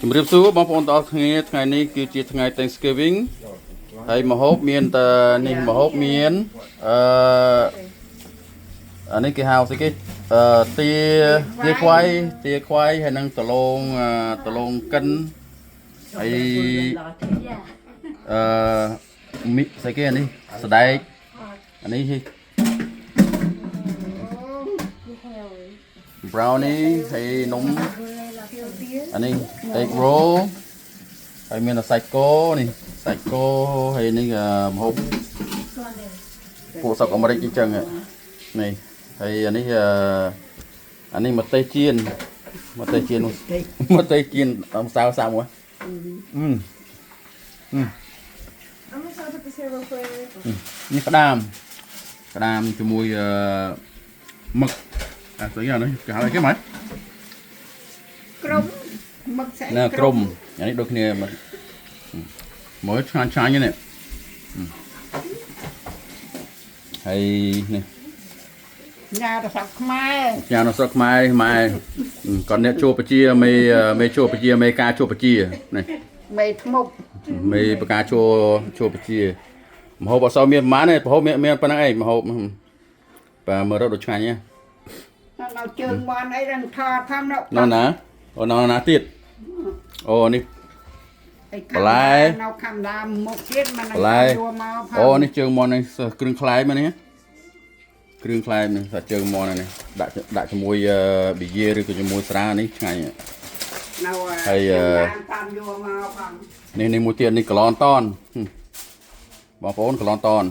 ជំរាបសួរបងប្អូនទាំងអស់គ្នាថ្ងៃនេះគឺជាថ្ងៃ Thanksgiving ហើយម្ហូបមានតែនេះម្ហូបមានអានេះគេហៅស្អីគេទាខ្វៃហើយនឹងដលងកិនហើយមីស្អីគេអានេះសដែកអានេះ brownie ហើយនំអានេះ egg roll ហើយមានសាច់គោនេះសាច់គោហើយនេះម្ហូបពួកស្រុកអាមេរិកអញ្ចឹងនេះហើយអានេះម្ទេសចៀនម្ទេសចៀនអំសៅសាមួយនេះក្តាមជាមួយមឹកស្អីអានេះគេហៅអីគេម៉េចក្រុមមឹកស្អីណាក្រុមអានេះដូចគ្នាមើលឆ្ងាញ់នេះហើយនេះញ៉ាទៅស្រុកខ្មែរគាត់អ្នកជួបប្រជាមេជួបប្រជាមេការជួបប្រជានេះមេថ្មុកមេបកាជួបប្រជាមហូបអត់សូវមានប្រហែលទេប្រហូបមានប៉ុណ្្នឹងឯងមហូបបើមើលរត់ដូចឆ្ងាញ់ហ៎នៅជើងបានអីរឹងថតផងនៅណាទៀតអូនេះបន្លែនៅខាងដើមមុខទៀតមិនឲ្យយកមកផងអូនេះជើងមាន់នេះគ្រឿងខ្លែមនេះគ្រឿងខ្លែមនេះសាច់ជើងមាន់នេះដាក់ជាមួយប៊ីយេឬក៏ជាមួយស្រានេះឆ្ងាញ់នៅហើយតាមយកមកផងនេះមួយទៀតនេះកឡនតនបងប្អូនកឡនតន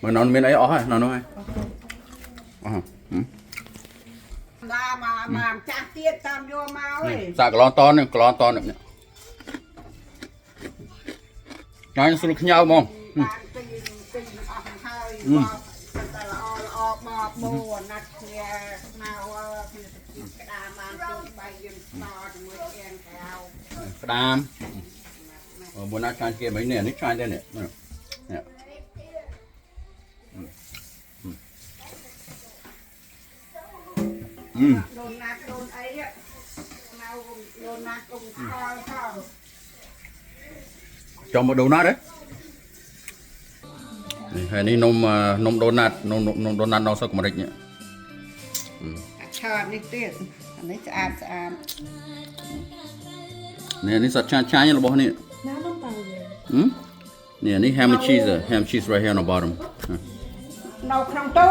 មើលនំមានអីអស់ហើយនំនោះហើយអស់មកចាស់ទៀតតាមយកមកឯងសាកកឡនតននេះញ៉ាំស្រួលខ្ញៅហ្មងតែល្អមកបូរណាត់គ្នាមកក្តាមបានទៅបាយយើងស្នរជាមួយអៀងក្រៅក្តាមមុនណាឆ្ងាញ់គេមិននេះឆ្ងាញ់ទេនេះដូនណាត់ដូនអីមកដូនណាត់កុំខលផងចំមកដូនណាត់ហ៎នេះហើយនេះនំដូនណាត់នំដូនណាត់នៅស្រុកអាមេរិកនេះឆាតនេះទៀតអានេះស្អាតនេះសាច់ឆាញ់របស់នេះណានំតើនេះ ham and cheese right here on the bottom នៅក្នុងទូ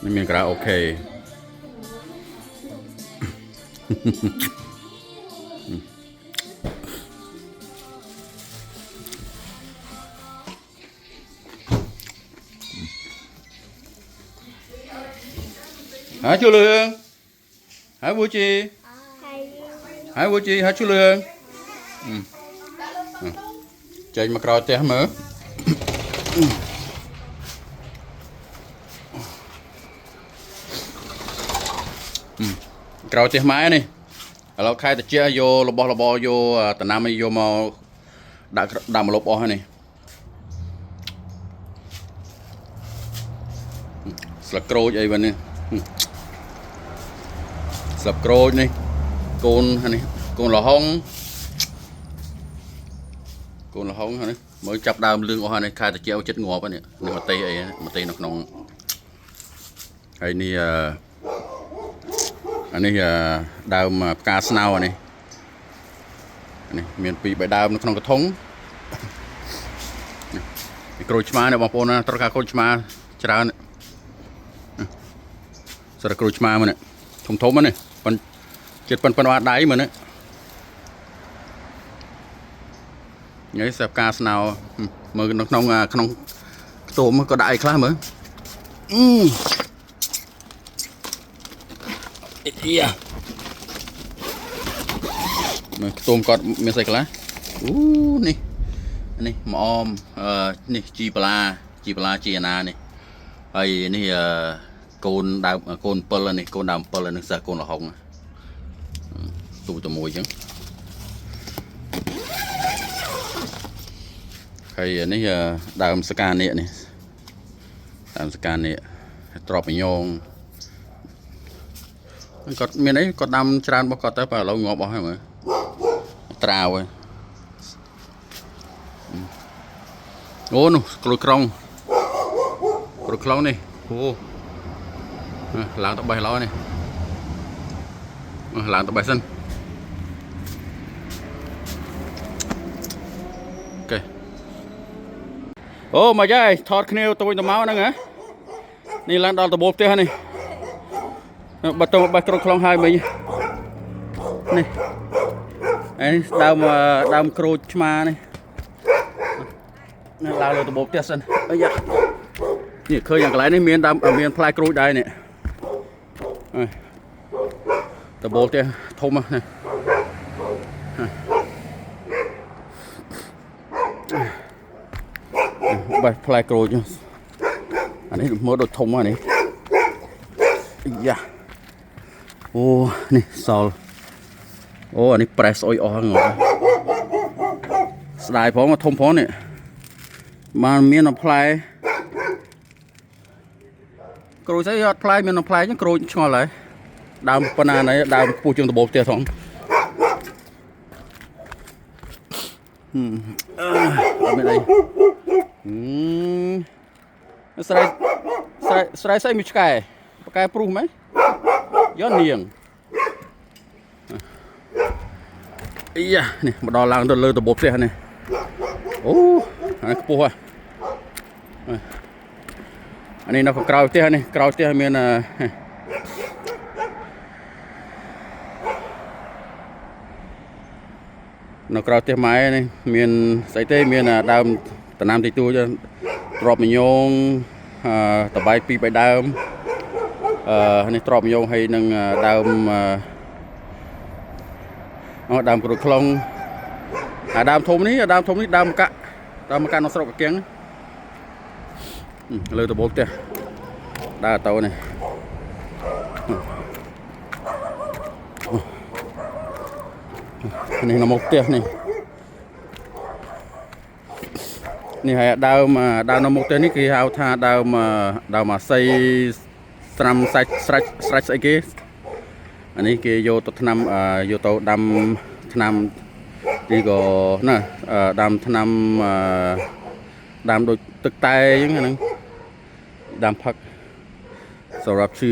នេះមានក្រៅអូខេហើយchú Lương hả vui chi hả chú Lương chơi mà coi té mở coi té máy nàyเราkhaiตะเจี๊ยโยระบโยตะน้ำโยมาด่ามาลบออกให้นี่สลักโกรยไอ้วันนี้สลับโกรยนี่โกนฮะนี่โกนหล่อห้องฮะนี่mớiจับดาวเรื่องออกฮะนี่khaiตะเจี๊ยเอาเจ็ดงอปะเนี่ยนี่มาตีไอ้มาตีนกนองไอ้นี่อันนี้ดาวมาปากกาสนาวอันนี้มีปีใบดาวในขนมกระทงโกรชมาเนี่ยบางคนนะตระการโกรชมาจราเนี่ยสระโกรชมามันเนี่ยทมมันเนี่ยปันเจ็ดปันวาดได้เหมือนเนี่ยไงสับกาสนาวมือขนมตัวมันก็ได้คล้ายเหมือนtôm cọt miếng sạch lá này này mỏm này chi pla chi na này hay này côn đào côn pearl này côn đào pearl này sa côn là hồng tụ mùi chứ hay này đào scan này đào scan này ត្រប់ញងគាត់មានអីគាត់ដាំច្រើនរបស់គាត់ទៅបើឥឡូវងាប់អស់ហើយមើលត្រាវហើយអូនោះក្រូចក្រុងនេះអូឡើងទៅបេះឡើយនេះឡើងទៅបេះសិនអូខេអូមកយាយថតគ្នាទៅវិញទៅមកហ្នឹងហ៎នេះឡើងដល់ដំបូលផ្ទះនេះបាត់ទៅបេះក្រូចខ្លងហើយមិញនេះឯនេះដើមក្រូចឆ្មានេះឡើងលើដំបូលផ្ទះសិនអាយ៉ានេះឃើញយ៉ាងកន្លែងនេះមានផ្លែក្រូចដែរនេះដំបូលផ្ទះធំណាបែបផ្លែក្រូចអានេះមើលដូចធំហ្នឹងនេះអាយ៉ាអូនេះសល់អូអានេះប្រេសអុយអស់ហ្នឹងស្ដាយផងធំផងនេះបានមានផ្លែក្រូចស្អីអត់ផ្លែមានផ្លែចឹងក្រូចឆ្ងល់ហើយដើមប៉ុណ្ណាណៃដើមពុះជាងដំបូលផ្ទះផងអត់មានអីស្រែស្អីមួយឆ្កែផ្កាព្រុសហ្មងយកនាងអីយ៉ានេះមកដល់ឡើងទៅលើដំបូលផ្ទះនេះអូអាខ្ពស់ហ៎អានេះនៅខាងក្រៅផ្ទះនេះក្រៅផ្ទះមាននៅក្រៅផ្ទះម៉ែនេះមានស្អីទេមានដើមតំណាំតិចតួចទ្របមញងតបាយ2 3ដើមនេះទ្របមញងហើយនឹងដើមក្រូចខ្លងដើមធំនេះដើមម្កាក់នៅស្រុកកាគៀងលើដំបូលផ្ទះដើរទៅនេះនេះនៅមុខផ្ទះនេះហើយដើមនៅមុខផ្ទះនេះគេហៅថាដើមអាស័យស្រាំសាច់ស្រាច់ស្អីគេអានេះគេយកទៅថ្នាំយកទៅដាំថ្នាំទីក៏ណាដាំថ្នាំដាំដូចទឹកតែអញ្ចឹងហ្នឹងដាំផឹកសម្រាប់ឈឺ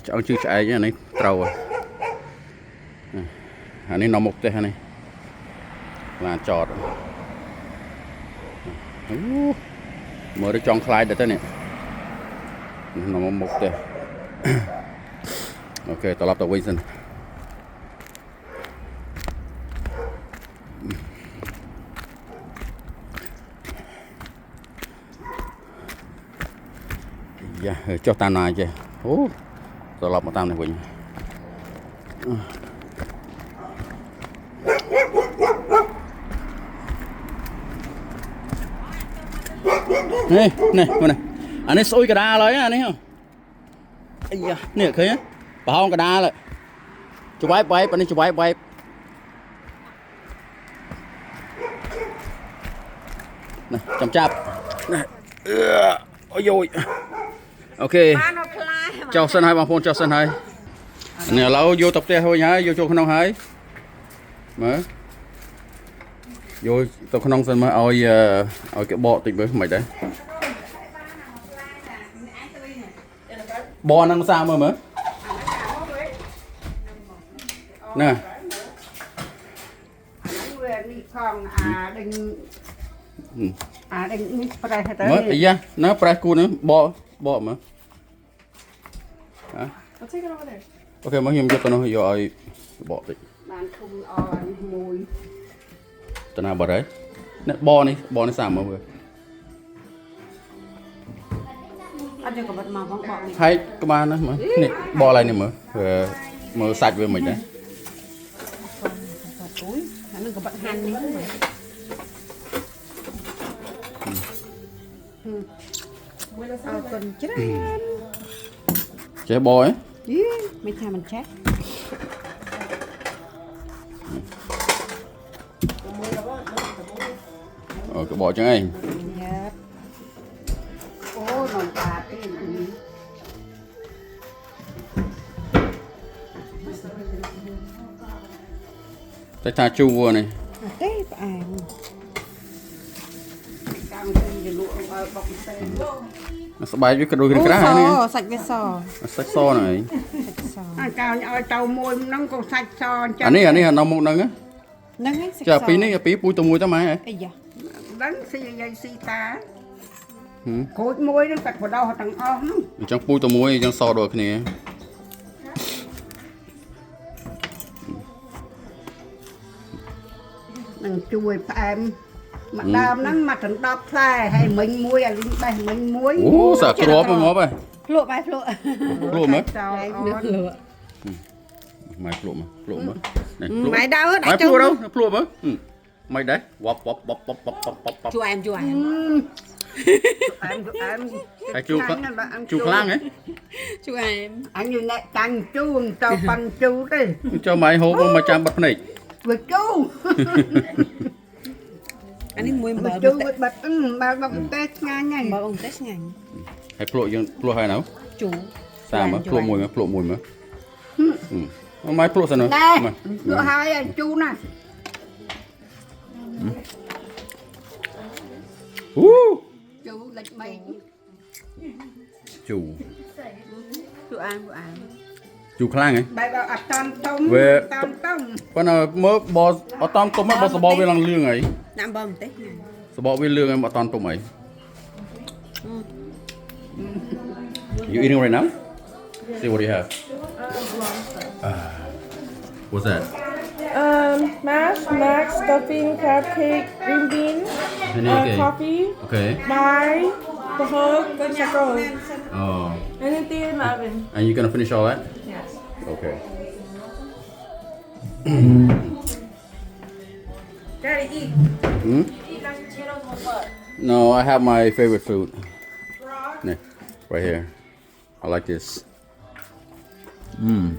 ឆ្អឹងឈឺឆ្អែកអានេះត្រូវអានេះនៅមុខផ្ទះនេះឡានចតអូមើលទៅចង់ខ្លាយទៅនេះនៅមុខផ្ទះអូខេត្រឡប់ទៅវិញសិនយ៉ាចុះតាមណាចេះអូត្រឡប់មកតាមនេះវិញនេះអានេះស្អុយកដាលហើយអានេះអាយ៉ានេះឃើញប្រហោងកដាលច្បែបអានេះច្បែបណាចាំចាប់ណាអូយអូខេចុះសិនហើយបងប្អូនចុះសិនហើយនេះឥឡូវយកទៅផ្ទះវិញហើយយកចូលក្នុងហើយមើលយកទៅក្នុងសិនមើលឲ្យគេបកតិចមើលមិនដែរបកនឹងសាមើលណានេះផងដេញនេះប្រេះទៅមើលអាយ៉ាណាប្រេះគូនឹងបកមើលអូខេមកខ្ញុំយកទៅនោះយកឲ្យបកតិចបានធំអមួយតាណាបាត់ហើយនេះបកនេះសាមើលអត់យកកបិតមកបងបកនេះហែកក្បាលណាមើលនេះបកឡើងនេះមើលសាច់វាមិនដែរអូយអានឹងកបិតហាន់នេះមើលអើកូនច្រើនចេះបកហ៎មិនថាមិនចេះអូក៏បកចឹងឯងអូនំតាទេ តែថាជូរវនេះ ទេផ្អែម ស្បែកវាក៏ដូចក្រាស់នេះ សាច់វាស សាច់សហ្នឹងឯង សាច់ស អាកៅឲ្យទៅមួយហ្នឹងក៏សាច់សអញ្ចឹង អានេះនៅមុខហ្នឹង ហ្នឹងឯងសាច់ស ចាពីនេះពីពូទៅមួយទៅម៉ែ អីយ៉ា ដឹងស៊ីយាយស៊ីតា ហឹម ក្រូចមួយហ្នឹងកាត់បដោះទាំងអស់ហ្នឹង អញ្ចឹងពូទៅមួយអញ្ចឹងសដូចគ្នា នឹងជួយផ្អែមម្ដើមហ្នឹងមកដល់10ផ្លែហើយមិញមួយអាលីងបេះមិញមួយ អូសាក្របមកហ៎ ភ្លក់បែរភ្លក់ ភ្លក់មើល ចោលអ ភ្ល ត់ ក់ ម៉ែភ្លក់មើលភ្លក់មើលនេះ ម៉ែដើរ ម៉ែភ្លក់ទៅភ្លក់មើលមិនដែរវ៉ាប់ ជួយអែមជួយអែម ផ្អែមផ្អែម ហើយជូរខ្លាំងហ៎ ជួយអែម អញអ្នកចាញ់ជូរទៅប៉ាន់ជូរទេ ចូលម៉ែហូបមកចាំបាត់ភ្នែក វាជូរ អានេះមួយ វា បើ ជូរវាបាត់បើមកទេឆ្ងាញ់ហើយ បើបងទេឆ្ងាញ់ ហើយភ្លក់យើងភ្លក់ហើយណៅ ជូរ សាមើលភ្លក់មួយមើលភ្លក់មួយមើលម៉ែភ្លក់សិន ណែលក់ហើយជូរណា អូ ជូរលេច3 ជូរ ជួយអែមជួយអែម ជូរខ្លាំងហ៎ បែបអត់តាន់ទុំ វា តាន់ទុំ ប៉ុន្តែមើលបអត់តាមទុំបើសបោវាឡើងលឿងហើយ ដាក់បើបន្តិចណា សបោវាលឿងហើយអត់តាមទុំហើយ You eating right now? See what do you have? What's that? Mash, max, stuffing, crab cake, green bean, Honey, okay. coffee, Okay. pie, the hug, chocolate. Oh. Anything in the oven. And you gonna finish all that? Yes. Okay. Daddy, eat. Hmm? Eat mashed potatoes with what? No, I have my favorite food. Right here. I like this. Mmm.